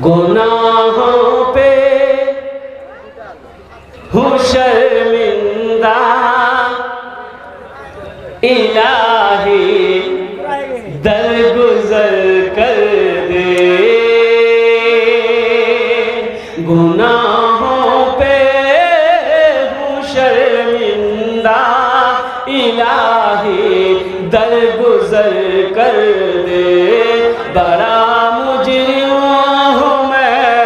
गुनाहों पे हूँ शर्मिंदा, इलाही दरगुजर कर दे। गुनाहों पे हूँ शर्मिंदा, इलाही दरगुजर कर दे। बड़ा मुजरिम हूँ मैं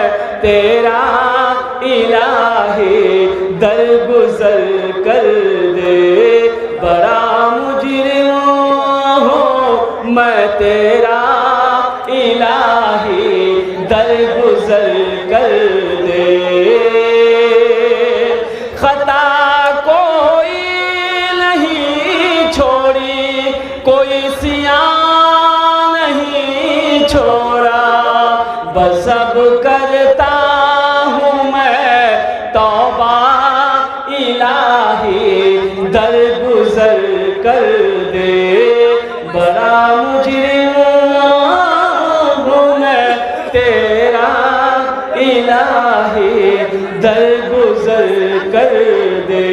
तेरा, इलाही दरगुजर कर दे। बड़ा मुजरिम हूँ मैं तेरा, इलाही दरगुजर कर दे। खता कोई नहीं छोड़ी, कोई सियान नहीं छोड़ा, बस अब करता हूँ मैं तौबा, इलाही दरगुजर कर दे। बड़ा मुजरिम हूँ मैं तेरा, इलाही दरगुजर कर दे।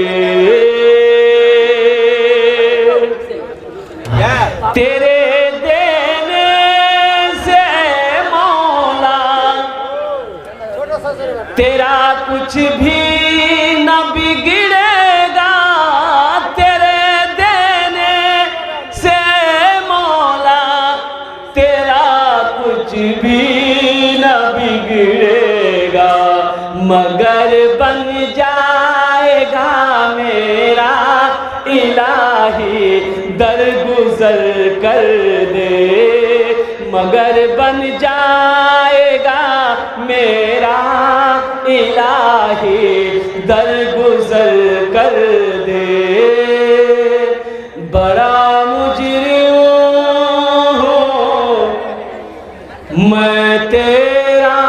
तेरे देने से मौला तेरा कुछ भी न बिगड़ेगा। तेरे देने से मौला तेरा कुछ भी न बिगड़ेगा, मगर बन जाएगा मेरा, इलाही दरगुजर कर दे। मगर बन जाएगा मेरा, इलाही दरगुजर कर दे। बड़ा मुजरिम हूँ मैं तेरा,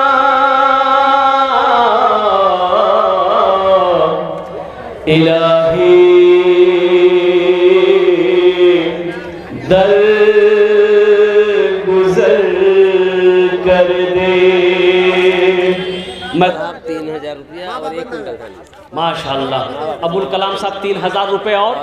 इलाही दरगुजर कर दे। मैं 3000 रुपया और 1 कुंटल धान। माशाल्लाह अबुल कलाम साहब 3000 रुपये और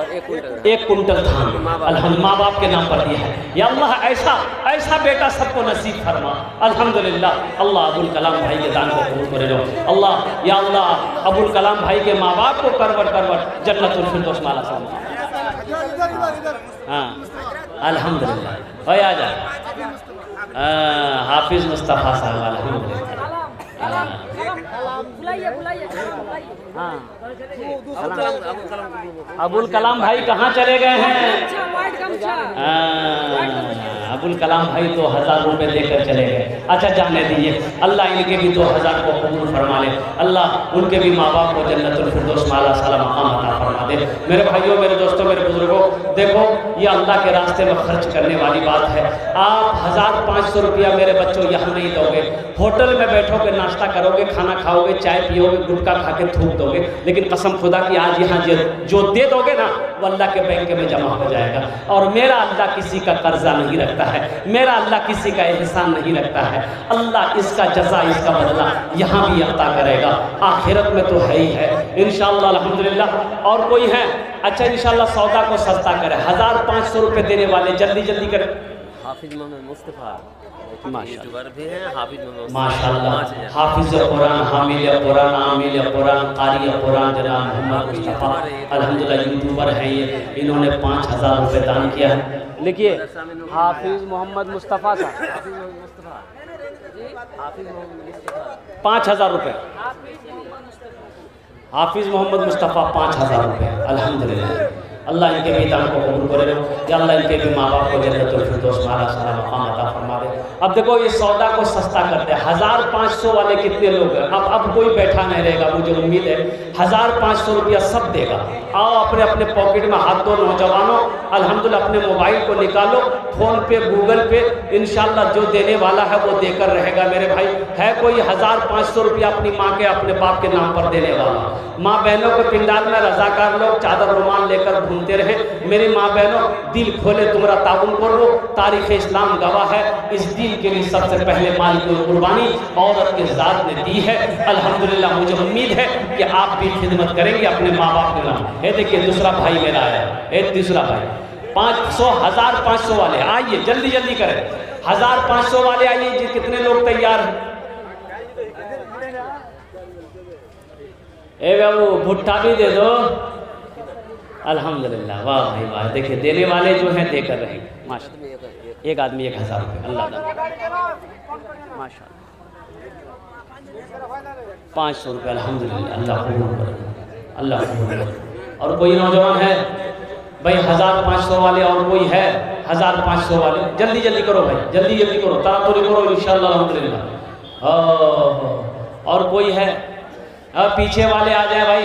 1 कुंटल धान अल्हम्दुलिल्लाह माँ बाप के नाम पर दिया है। या अल्लाह ऐसा ऐसा बेटा सबको नसीब फरमा अल्हम्दुलिल्लाह। अल्लाह अबुल कलाम भाई के दान को कबूल करे लो। अल्लाह या अल्लाह अबुल कलाम भाई के माँ बाप को करवट करवट जन्नतुल फिरदौस माला फरमा। हाँ अल्हम्दुलिल्लाह भाई आ जा। हाफिज मुस्तफ़ा साहब अल्हम्दुलिल्लाह। अबुल कलाम भाई कहाँ चले गए हैं? अबुल कलाम भाई 2000 रुपये देकर चले गए। अच्छा जाने दीजिए, अल्लाह इनके भी 2000 को कबूल फरमा ले। अल्लाह उनके भी माँ बाप को जन्नतुल फिरदौस माला साला मकाम अता फरमा दे। मेरे भाइयों, मेरे दोस्तों, मेरे बुजुर्गों, देखो ये अल्लाह के रास्ते में खर्च करने वाली बात है। आप 1500 रुपया मेरे बच्चों यहाँ नहीं दोगे। होटल में बैठोगे, नाश्ता करोगे, खाना खाओगे, चाय पियोगे, गुटखा खा के थूक दोगे, लेकिन कसम खुदा की आज यहाँ जो दे दोगे ना वो अल्लाह के बैंक में जमा हो जाएगा। और मेरा अल्लाह किसी का कर्जा नहीं रखता है, मेरा अल्लाह किसी का एहसान नहीं रखता है। अल्लाह इसका जज़ा, इसका बदला यहाँ भी अता करेगा, आखिरत में तो है ही है इंशाअल्लाह अल्हम्दुलिल्लाह। और कोई है? अच्छा इंशाअल्लाह सौदा को सस्ता करे, 1500 रुपये देने वाले जल्दी जल्दी करें। हाफिज मोहम्मद मुस्तफ़ा माशाअल्लाह हाफिज कुरान, हामिल कुरान, आमिल कुरान, कारी कुरान जनाब मोहम्मद मुस्तफ़ा अल्हम्दुलिल्लाह यूट्यूबर हैं ये। इन्होंने 5000 रुपये दान किया है। लिखिए हाफिज मोहम्मद मुस्तफ़ा साहब, 5000 रुपये। हाफिज मोहम्मद मुस्तफ़ा 5000 रुपये अल्हम्दुलिल्लाह। अल्लाह इनके भी दान को कबूल करे या अल्लाह इनके भी माँ बाप को जन्नतुल फिरदौस माला साला मकाम अता फरमा दे। अब देखो ये सौदा को सस्ता करते हैं। 1500 वाले कितने लोग हैं? अब कोई बैठा नहीं रहेगा, मुझे उम्मीद है 1500 रुपया सब देगा। आओ अपने अपने पॉकेट में हाथ दो नौजवानों, अल्हम्दुलिल्लाह अपने मोबाइल को निकालो, फ़ोन पे गूगल पे इंशाल्लाह जो देने वाला है वो देकर रहेगा। मेरे भाई है कोई 1500 रुपया अपनी माँ के अपने बाप के नाम पर देने वाला? माँ बहनों के पिंडाल में रजाकार लोग चादर रुमाल लेकर घूमते रहे। मेरी माँ बहनों दिल खोले तुम्हारा ताउन करो, तारीख़ इस्लाम गवाह है। इस दिन के लिए सबसे पहले माल की कुर्बानी औरत के ज़ात ने दी है। अल्हम्दुलिल्लाह मुझे उम्मीद है कि आप भी खिदमत करेंगे अपने माँ बाप के नाम। ये देखिए दूसरा भाई मेरा आया, एक तीसरा भाई 500 1500 वाले आइए, जल्दी जल्दी करें। 1500 वाले आइए जी, कितने लोग तैयार हैं? ए बाबू भुट्टा भी दे दो। अल्हम्दुलिल्लाह, वाह भाई वाह। देखिए देने वाले जो हैं देकर रहेंगे माशाअल्लाह। एक आदमी 1000 रुपये, अल्लाह माशाअल्लाह। 500 रुपये, अल्हम्दुलिल्लाह, अल्लाह कबूल करे, अल्लाह कबूल करे। और कोई नौजवान है भाई 1500 वाले? और कोई है 1500 वाले? जल्दी जल्दी करो भाई, जल्दी जल्दी करो, तारातुरी करो इंशाअल्लाह अल्हम्दुलिल्लाह। और कोई है? अब पीछे वाले आ जाए भाई।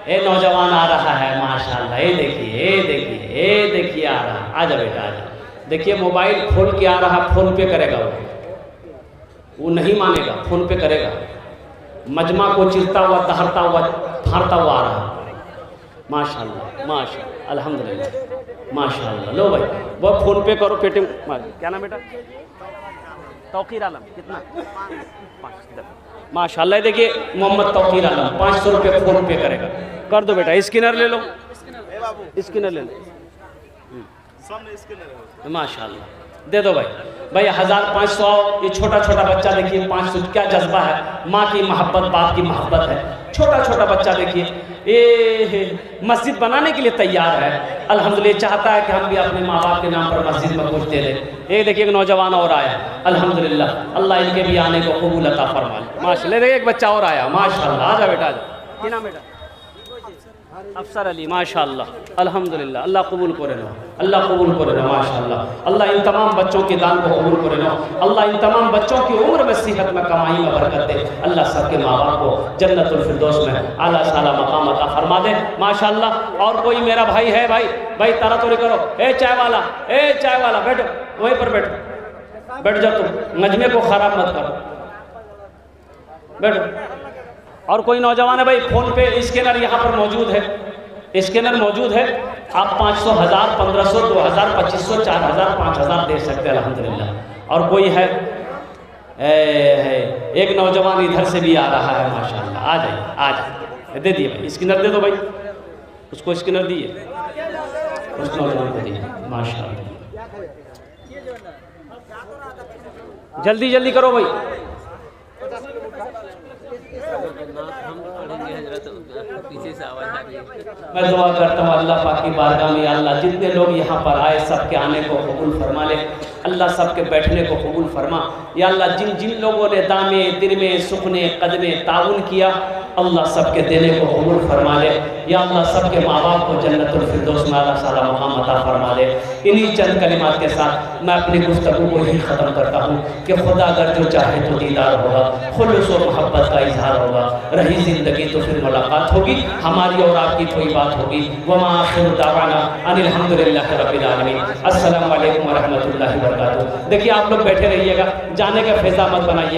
ये नौजवान आ रहा है माशाअल्लाह, ये देखिए ये देखिए ये देखिए आ रहा। आजा बेटा आजा। देखिए मोबाइल खोल के आ रहा, फ़ोन पे करेगा वो नहीं मानेगा, फ़ोन पे करेगा। मजमा को चिरता हुआ, दहरता हुआ, फाड़ता हुआ आ रहा। माशाअल्लाह माशाअल्लाह अल्हम्दुलिल्लाह माशाअल्लाह। लो भाई वो फ़ोन पे करो, पेटीएम। क्या नाम बेटा? तौकीर आलम। कितना? 5 माशाअल्लाह। देखिए मोहम्मद तौकीर आलम 500 रुपये फ़ोन पे करेगा। कर दो बेटा, स्कैनर ले लो, स्कैनर ले लो माशाअल्लाह। दे दो भाई। भाई 1500। ये छोटा छोटा बच्चा देखिए 500, क्या जज्बा है, माँ की मोहब्बत बाप की मोहब्बत है। छोटा छोटा बच्चा देखिए ये मस्जिद बनाने के लिए तैयार है। अल्हम्दुलिल्लाह चाहता है कि हम भी अपने माँ बाप के नाम पर मस्जिद में कुछ दे दें। ये देखिए एक नौजवान और आया, अल्हम्दुलिल्लाह, अल्लाह इनके भी आने को कबूल अता फरमाए माशाअल्लाह। देखिए एक बच्चा और आया माशाअल्लाह। आजा बेटा आजा। क्या नाम बेटा? अफसर अली माशाअल्लाह अल्हम्दुलिल्लाह। अल्लाह कबूल करे ना, अल्लाह कबूल करे ना माशाअल्लाह। अल्लाह इन तमाम बच्चों के दान को कबूल करे ना। अल्लाह इन तमाम बच्चों की उम्र में, सेहत में, कमाई में बरकत दे। अल्लाह सबके माँ बाप को जन्नतुल फिरदौस में आला साला मकाम अता फरमा दे माशाअल्लाह। और कोई मेरा भाई है भाई तारातुरी करो। ए चाय वाला, ए चाय वाला, बैठो वहीं पर बैठो, बैठ जाओ तुम, मजमे को खराब मत करो, बैठो। और कोई नौजवान है भाई फ़ोन पे स्कैनर यहाँ पर मौजूद है, स्कैनर मौजूद है। आप 500 1000 1500 2000 2500 4000 5000 दे सकते हैं अल्हम्दुलिल्लाह। और कोई है एक नौजवान इधर से भी आ रहा है माशाअल्लाह। आ जाइए आ जाइए, दे दिए भाई, स्कैनर दे दो भाई, उसको स्कैनर दिए, उस नौजवान को दिए माशाअल्लाह। जल्दी जल्दी करो भाई। पीछे से आवाज आ रही है। मैं दुआ करता हूँ अल्लाह पाक की बारगाह में, अल्लाह जितने लोग यहाँ पर आए सबके आने को कबूल फरमा ले। अल्लाह सबके बैठने को कबूल फरमा। या अल्लाह जिन जिन लोगों ने दामे दिरमे सुखने कदमे ताउन किया, अल्लाह सबके देने को कबूल फरमा ले। या अल्लाह सबके माँ बाप को जन्नतुल फिरदौस में आला साला मकाम अता फरमा दे। इन्हीं चंद कलिमात के साथ मैं अपनी गुफ्तगू को ही ख़त्म करता हूँ कि खुदा अगर जो चाहे तो दीदार होगा, खुलूस और मोहब्बत का इजहार होगा, रही ज़िंदगी तो फिर मुलाकात होगी, हमारी और आपकी कोई बात होगी। वमा आखिरु दावाना अनिल हम्दुलिल्लाहि रब्बिल आलमीन। अस्सलामु अलैकुम व रहमतुल्लाहि व बरकातुहू। देखिए आप लोग बैठे रहिएगा, जाने का फैज़ा मत बनाइए।